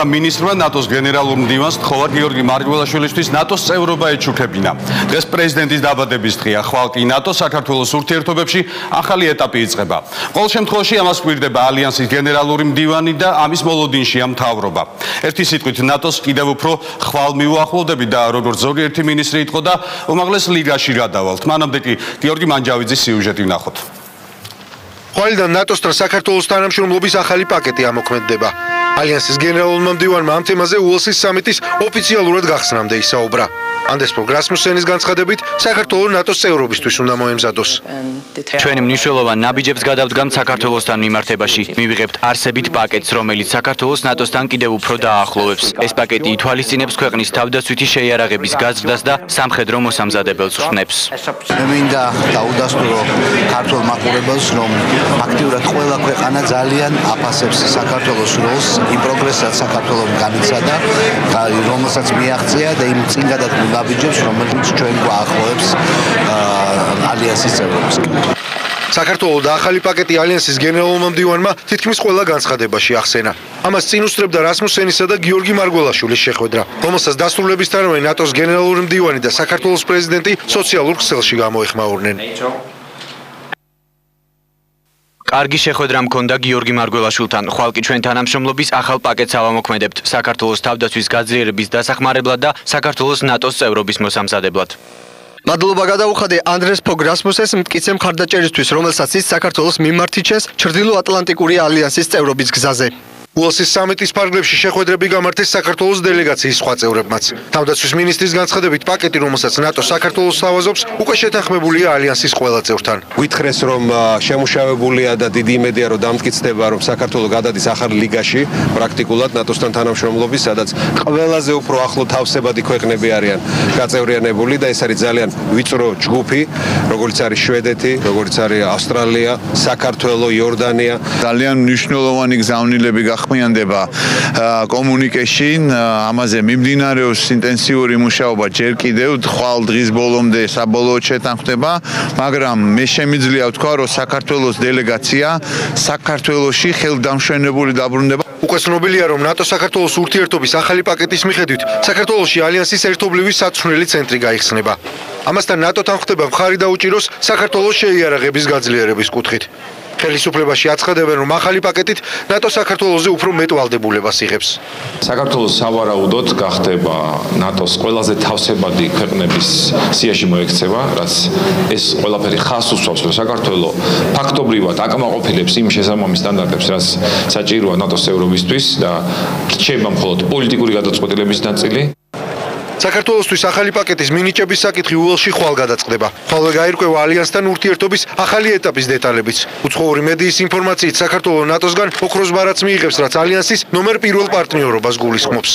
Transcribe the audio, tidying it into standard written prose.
მინისტრმა ნატოს გენერალურ მდივანს თხოვა გიორგი მარგველაშვილისთვის ნატოს წევრობა ეჩუქებინა. დღეს პრეზიდენტის დაბადების დღეა, ხვალ კი ნატოს საქართველოს ურთიერთობებში ახალი ეტაპი იწყება. ყოველ შემთხვევაში ამას გვირდება ალიანსის გენერალური მდივანი და ამის მოლოდინშია მთავრობა. ერთი სიტყვით ნატოს კიდევ უფრო ხვალ მივუახლოვდებით და როგორც ზოგიერთი მინისტრი იტყო და უმაღლეს ლიგაში გადავალთ. მანამდე კი გიორგი მანჯავიძის სიუჟეტი ვნახოთ. ხვალიდან ნატოსთან საქართველოს თანამშრომლობის ახალი პაკეტი ამოქმედდება. ალიანსის გენერალურმა მდივანმა ამ თემაზე უელსის სამიტის ოფიციალურად გახსნამდე ისაუბრა. ანდეს პროგრასმუსენის განცხადებით, საქართველოს ნატოს წევრობისთვის უნდა მოემზადოს. ჩვენი მნიშვნელოვან ნაბიჯებს გადავდგამთ საქართველოსთან მიმართებაში. მივიღებთ არსებით პაკეტს, რომელიც საქართველოს ნატოსთან კიდევ უფრო დააახლოვებს. ეს პაკეტი ითვალისწინებს ქვეყნის თავდაცვითი შეიარაღების გაზრდას და სამხედრო მოსამზადებელს ხსნებს. მე მინდა დაუდასტურო ქართულ მაყურებელს, რომ აქტიურად ყველა ქვეყანა ძალიან აფასებს საქართველოს როლს, იმ პროგრესსაც საქართველოს განიცადა, რომელსაც მიაღწია და იმ წინ გადადგმულ ნაბიჯებს, რომელიც ჩვენ გვაახლოვებს ალიანსის წევრობისკენ. საქართველოს და ახალი პაკეტი ალიანსის გენერალურმა მდივანმა თითქმის ყველა განცხადებაში ახსენა. ამას წინ უსწრებდა რასმუსენისა და გიორგი მარგველაშვილის შეხვედრა, რომელსაც დასრულებისთანავე ნატოს გენერალური მდივანი და საქართველოს პრეზიდენტი სოციალურ ქსელში გამოეხმაურნენ. კარგი შეხვედრა მქონდა გიორგი მარგველაშვილთან. ხვალ კი ჩვენ თანამშრომლობის ახალ პაკეტს ავამოქმედებთ საქართველოს თავდაცვის გაძლიერების დასახმარებლად და საქართველოს ნატოს წევრობის მოსამზადებლად. მადლობა გადაუხადე ანდრეს პროგრასმუსეს მტკიცე მხარდაჭერისთვის, რომელსაც ის საქართველოს მიმართ იჩენს ჩრდილო-ატლანტიკური ალიანსის წევრობის გზაზე. უელსის სამიტის ფარგლებში შეხვედრები გამართეს საქართველოს დელეგაციის სხვა წევრებმაც. თავდაცვის მინისტრის განცხადებით, პაკეტი, რომელსაც ნატო საქართველოს სთავაზობს, უკვე შეთანხმებულია ალიანსის ყველა წევრთან. გითხრეს, რომ შემუშავებულია და დიდი იმედია, რომ დამტკიცდება, რომ საქართველოს გადადის ახალ ლიგაში, პრაქტიკულად ნატოსთან თანამშრომლობის, სადაც ყველაზე უფრო ახლო თავსებადი ქვეყნები არიან გაწევრიანებული და ეს არის ძალიან ვიწრო ჯგუფი, როგორც არის შვედეთი, როგორც არის ავსტრალია, საქართველო, იორდანია. ძალიან მნიშვნელოვანი გზავნილები ხმიანდება კომუნიკეში, ამაზე მიმდინარეობს ინტენსიური მუშაობა ჯერ კიდევ ხვალ დღის ბოლომდე საბოლოოდ შეთანხმდება, მაგრამ მე შემიძლია ვთქვა, რომ საქართველოს დელეგაცია საქართველოში ხელდამშვენებული დაბრუნდება. უკვე ცნობილია, რომ ნატო-საქართველოს ურთიერთობის ახალი პაკეტის მიხედვით საქართველოში ალიანსის ერთობლივი საწვრთნელი ცენტრი გაიხსნება. ამასთან ნატო-თან ხდება მხარი დაუჭიროს საქართველოს შეიარაღების გაძლიერების კუთხით. ხელისუფლებაში აცხადებენ, რომ ახალი პაკეტით ნატო საქართველოსზე უფრო მეტ ვალდებულებას იღებს. საქართველოს სავარაუდოდ გახდება ნატოს ყველაზე თავსებადი ქვეყნების სიაში მოექცევა, რაც ეს ყველაფერი ხაზს უსვამს, რომ საქართველო ფაქტობრივად აკმაყოფილებს იმ შესაბამის სტანდარტებს, რაც საჭიროა ნატოს წევრობისთვის და რჩება მხოლოდ პოლიტიკური გადაწყვეტილების ნაწილი. საქართველოსთვის ახალი პაკეტის მინიჭების საკითხი უელსში ხვალ გადაწყდება. ხვალვე გაირკვევა ალიანსთან ურთიერთობის ახალი ეტაპის დეტალებიც. უცხოური მედიის ინფორმაციით საქართველოს ნატოსგან ოქროს ბარათს მიიღებს, რაც ალიანსის ნომერ პირველ პარტნიორობას გულისხმობს.